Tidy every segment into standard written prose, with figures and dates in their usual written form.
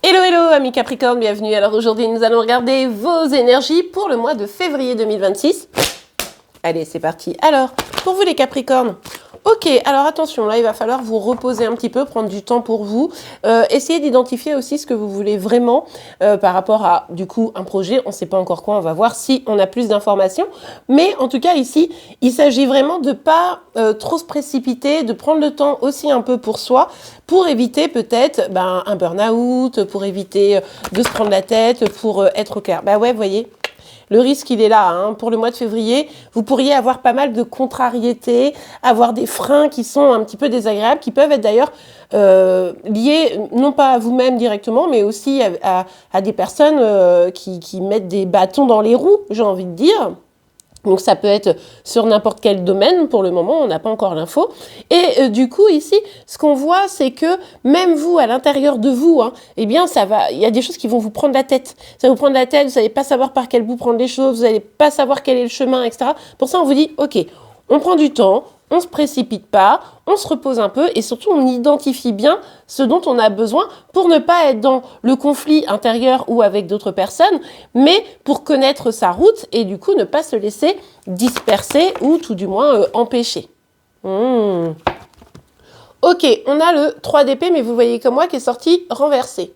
Hello hello amis Capricorne, bienvenue. Alors aujourd'hui nous allons regarder vos énergies pour le mois de février 2026. Allez c'est parti. Alors pour vous les Capricornes, ok, alors attention, là il va falloir vous reposer un petit peu, prendre du temps pour vous. Essayez d'identifier aussi ce que vous voulez vraiment par rapport à du coup un projet. On ne sait pas encore quoi, on va voir si on a plus d'informations. Mais en tout cas ici, il s'agit vraiment de pas trop se précipiter, de prendre le temps aussi un peu pour soi, pour éviter peut-être un burn-out, pour éviter de se prendre la tête, pour être au clair. Bah ouais, vous voyez. Le risque, il est là. Hein. Pour le mois de février, vous pourriez avoir pas mal de contrariétés, avoir des freins qui sont un petit peu désagréables, qui peuvent être d'ailleurs liés, non pas à vous-même directement, mais aussi à des personnes qui mettent des bâtons dans les roues, j'ai envie de dire. Donc ça peut être sur n'importe quel domaine, pour le moment on n'a pas encore l'info. Et du coup ici, ce qu'on voit c'est que même vous, à l'intérieur de vous, eh bien il y a des choses qui vont vous prendre la tête. Ça va vous prendre la tête, vous n'allez pas savoir par quel bout prendre les choses, vous n'allez pas savoir quel est le chemin, etc. Pour ça on vous dit, ok, on prend du temps, on ne se précipite pas, on se repose un peu et surtout on identifie bien ce dont on a besoin pour ne pas être dans le conflit intérieur ou avec d'autres personnes, mais pour connaître sa route et du coup ne pas se laisser disperser ou tout du moins empêcher. Ok, on a le 3 d'épée, mais vous voyez comme moi qui est sorti renversé.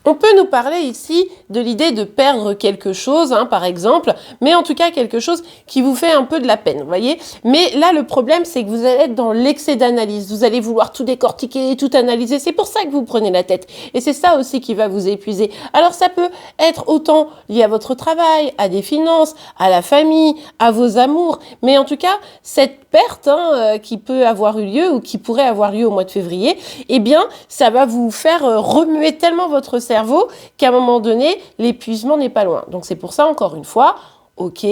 On peut nous parler ici de l'idée de perdre quelque chose, par exemple, mais en tout cas quelque chose qui vous fait un peu de la peine, vous voyez. Mais là, le problème, c'est que vous allez être dans l'excès d'analyse. Vous allez vouloir tout décortiquer, tout analyser. C'est pour ça que vous prenez la tête. Et c'est ça aussi qui va vous épuiser. Alors, ça peut être autant lié à votre travail, à des finances, à la famille, à vos amours. Mais en tout cas, cette perte qui peut avoir eu lieu ou qui pourrait avoir lieu au mois de février, eh bien, ça va vous faire remuer tellement votre cerveau qu'à un moment donné, l'épuisement n'est pas loin. Donc c'est pour ça, encore une fois, ok,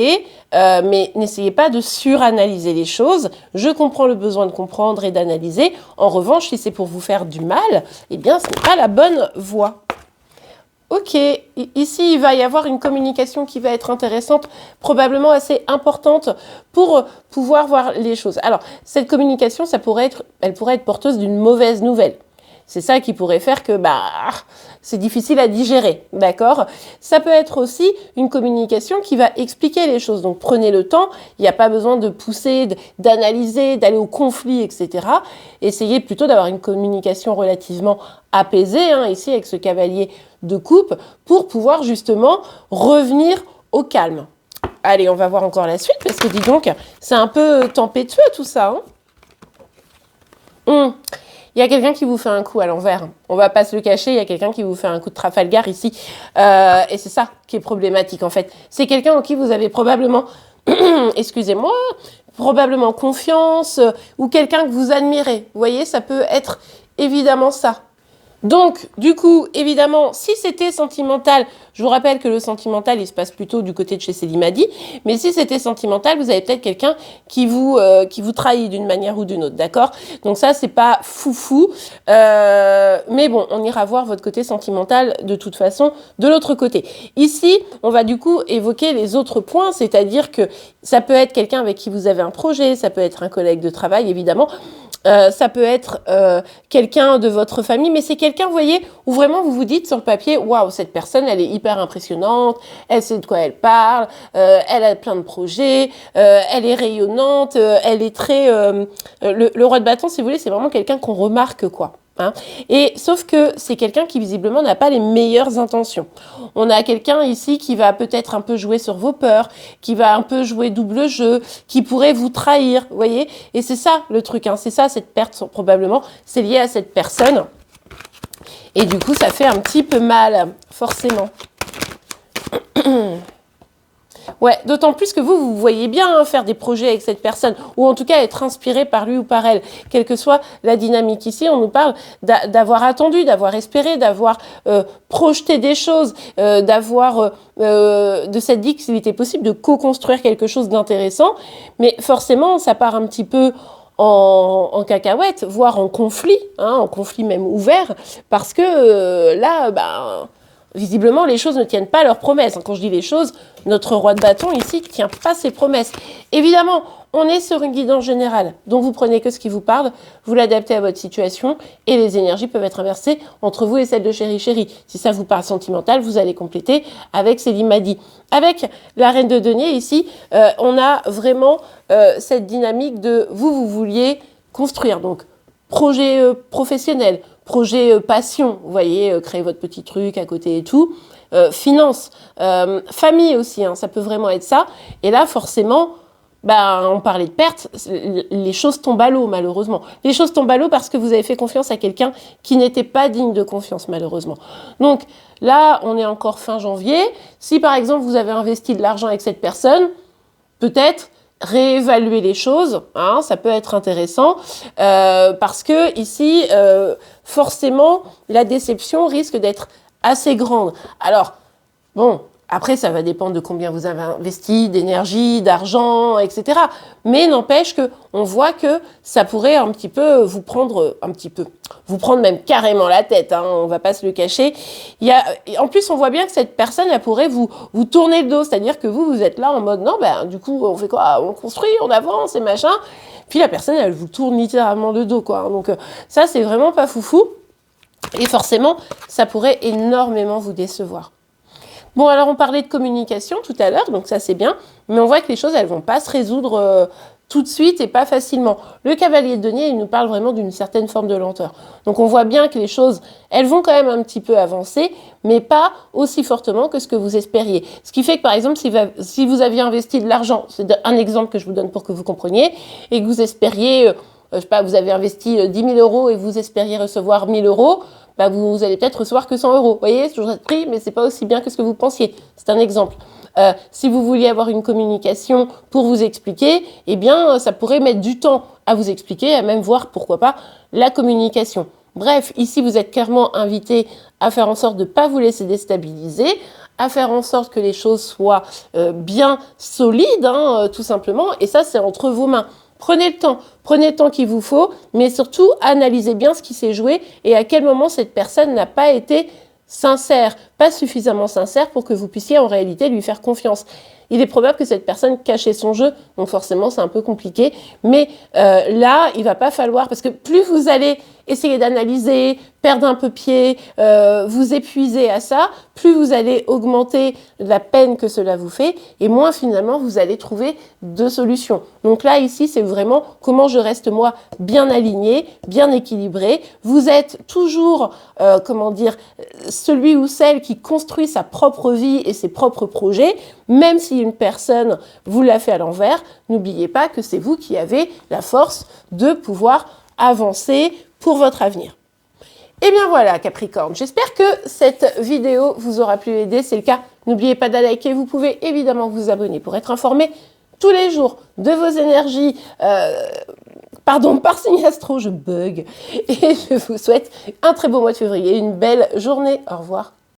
mais n'essayez pas de suranalyser les choses. Je comprends le besoin de comprendre et d'analyser. En revanche, si c'est pour vous faire du mal, eh bien, ce n'est pas la bonne voie. Ok, ici il va y avoir une communication qui va être intéressante, probablement assez importante pour pouvoir voir les choses. Alors, cette communication, elle pourrait être porteuse d'une mauvaise nouvelle. C'est ça qui pourrait faire que c'est difficile à digérer, d'accord? Ça peut être aussi une communication qui va expliquer les choses. Donc prenez le temps, il n'y a pas besoin de pousser, d'analyser, d'aller au conflit, etc. Essayez plutôt d'avoir une communication relativement apaisée, ici avec ce cavalier de coupe, pour pouvoir justement revenir au calme. Allez, on va voir encore la suite, parce que dis donc, c'est un peu tempétueux tout ça. Il y a quelqu'un qui vous fait un coup à l'envers. On va pas se le cacher, il y a quelqu'un qui vous fait un coup de Trafalgar ici. Et c'est ça qui est problématique en fait. C'est quelqu'un en qui vous avez probablement, excusez-moi, probablement confiance ou quelqu'un que vous admirez. Vous voyez, ça peut être évidemment ça. Donc, du coup, évidemment, si c'était sentimental, je vous rappelle que le sentimental, il se passe plutôt du côté de chez Célimadi, mais si c'était sentimental, vous avez peut-être quelqu'un qui vous trahit d'une manière ou d'une autre, d'accord? Donc ça, c'est pas foufou, mais bon, on ira voir votre côté sentimental de toute façon de l'autre côté. Ici, on va du coup évoquer les autres points, c'est-à-dire que ça peut être quelqu'un avec qui vous avez un projet, ça peut être un collègue de travail, évidemment, ça peut être quelqu'un de votre famille, mais c'est quelqu'un, vous voyez, où vraiment vous vous dites sur le papier, waouh, cette personne, elle est hyper impressionnante, elle sait de quoi elle parle, elle a plein de projets, elle est rayonnante, elle est très... le roi de bâton, si vous voulez, c'est vraiment quelqu'un qu'on remarque, quoi. Et sauf que c'est quelqu'un qui visiblement n'a pas les meilleures intentions. On a quelqu'un ici qui va peut-être un peu jouer sur vos peurs, qui va un peu jouer double jeu, qui pourrait vous trahir, vous voyez. Et c'est ça le truc, c'est ça cette perte probablement, c'est lié à cette personne. Et du coup ça fait un petit peu mal, forcément. Ouais, d'autant plus que vous voyez bien faire des projets avec cette personne, ou en tout cas être inspiré par lui ou par elle, quelle que soit la dynamique. Ici, on nous parle d'avoir attendu, d'avoir espéré, d'avoir projeté des choses, de s'être dit qu'il était possible de co-construire quelque chose d'intéressant, mais forcément, ça part un petit peu en cacahuète, voire en conflit même ouvert, parce que là, visiblement, les choses ne tiennent pas leurs promesses. Quand je dis les choses, notre roi de bâton ici ne tient pas ses promesses. Évidemment, on est sur une guidance générale, donc vous prenez que ce qui vous parle, vous l'adaptez à votre situation, et les énergies peuvent être inversées entre vous et celles de chéri chéri. Si ça vous parle sentimental, vous allez compléter avec Céline Madi. Avec la reine de denier ici, on a vraiment cette dynamique de vous vouliez construire. Donc, projet professionnel, projet passion, vous voyez, créer votre petit truc à côté et tout. Finance, famille aussi, hein, ça peut vraiment être ça. Et là, forcément, on parlait de pertes, les choses tombent à l'eau, malheureusement. Les choses tombent à l'eau parce que vous avez fait confiance à quelqu'un qui n'était pas digne de confiance, malheureusement. Donc là, on est encore fin janvier. Si, par exemple, vous avez investi de l'argent avec cette personne, peut-être réévaluer les choses, hein, ça peut être intéressant, parce que ici, forcément, la déception risque d'être assez grande. Alors, bon, après, ça va dépendre de combien vous avez investi, d'énergie, d'argent, etc. Mais n'empêche qu'on voit que ça pourrait un petit peu vous prendre même carrément la tête, hein, on ne va pas se le cacher. En plus, on voit bien que cette personne, elle pourrait vous tourner le dos, c'est-à-dire que vous êtes là en mode, non, du coup, on fait quoi? On construit, on avance et machin. Puis la personne, elle vous tourne littéralement le dos, quoi. Donc ça, c'est vraiment pas foufou. Et forcément, ça pourrait énormément vous décevoir. Bon, alors on parlait de communication tout à l'heure, donc ça c'est bien, mais on voit que les choses, elles vont pas se résoudre tout de suite et pas facilement. Le cavalier de denier, il nous parle vraiment d'une certaine forme de lenteur. Donc on voit bien que les choses, elles vont quand même un petit peu avancer, mais pas aussi fortement que ce que vous espériez. Ce qui fait que par exemple, si vous aviez investi de l'argent, c'est un exemple que je vous donne pour que vous compreniez, et que vous espériez, je sais pas, vous avez investi 10 000 euros et vous espériez recevoir 1 000 euros, vous allez peut-être recevoir que 100 euros. Vous voyez, c'est toujours cette prix, mais c'est pas aussi bien que ce que vous pensiez. C'est un exemple. Si vous vouliez avoir une communication pour vous expliquer, eh bien, ça pourrait mettre du temps à vous expliquer, à même voir, pourquoi pas, la communication. Bref, ici, vous êtes clairement invité à faire en sorte de ne pas vous laisser déstabiliser, à faire en sorte que les choses soient bien solides, hein, tout simplement, et ça, c'est entre vos mains. Prenez le temps qu'il vous faut, mais surtout, analysez bien ce qui s'est joué et à quel moment cette personne n'a pas été sincère, pas suffisamment sincère pour que vous puissiez en réalité lui faire confiance. Il est probable que cette personne cachait son jeu, donc forcément c'est un peu compliqué, mais là, il va pas falloir, parce que plus vous allez essayer d'analyser, perdre un peu pied, vous épuiser à ça, plus vous allez augmenter la peine que cela vous fait, et moins finalement vous allez trouver de solutions. Donc là, ici, c'est vraiment comment je reste moi bien aligné, bien équilibré. Vous êtes toujours, celui ou celle qui construit sa propre vie et ses propres projets, même si une personne vous l'a fait à l'envers, n'oubliez pas que c'est vous qui avez la force de pouvoir avancer pour votre avenir. Et bien voilà Capricorne, j'espère que cette vidéo vous aura pu aider. C'est le cas, n'oubliez pas de la liker. Vous pouvez évidemment vous abonner pour être informé tous les jours de vos énergies. Par signe astro, je bug. Et je vous souhaite un très beau mois de février, une belle journée. Au revoir.